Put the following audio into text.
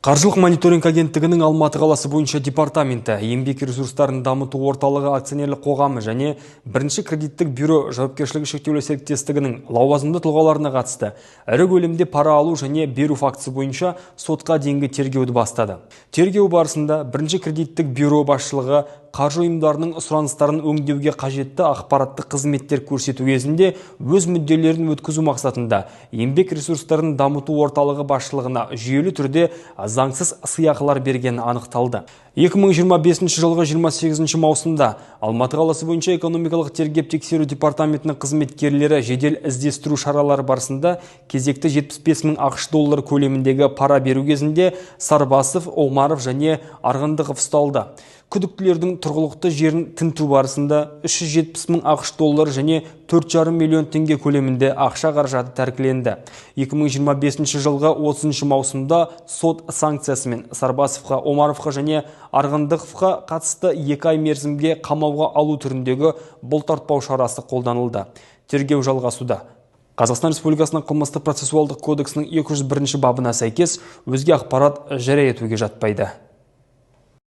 Қаржылық мониторинг агенттігінің Алматы қаласы бойынша департаменті, еңбек ресурстарын дамыту орталығы акционерлік қоғамы және бірінші кредиттік бюро жауапкершілігі шектеулі серіктестігінің лауазымды тұлғаларына қатысты ірі көлемде пара алу және беру фактісі бойынша сотқа дейінгі тергеуді бастады. Тергеу барысында бірінші кредиттік бюро басшылығы қаржы ұйымдарының сұраныстарын өңдеуге қажетті ақпараттық қызметтер көрсету кезінде өз мүдделерін өткізу мақсатында еңбек ресурстарын дамыту орталығы басшылығына жүйелі түрде заңсыз сыйақылар бергені анықталды. 2025 жылғы 28 маусымда Алматы қаласы бойынша экономикалық тергеп тексеру департаментінің қызметкерлері жедел іздестіру шаралары барысында кезекті 75 мың ақш доллары көлеміндегі пара беру кезінде Сарбасов, Омаров және Арғындықов ұсталды. Күдіктілердің тұрғылықты жерін тінту барысында 370 мың ақш доллары және 4,5 миллион теңге көлемінде ақша қаражаты тәркіленді. 2025 жылғы 30 маусымда сот санкциясымен Сарбасовқа, Омаровқа және Арғындықовқа қатысты 2 ай мерзімге қамауға алу түріндегі бұлтартпау шарасы қолданылды. Тергеу жалғасуда. Қазақстан Республикасының қылмыстық процессуалдық кодексінің 201 бабына сәйкес өзге ақпарат жария етуге жатпайды.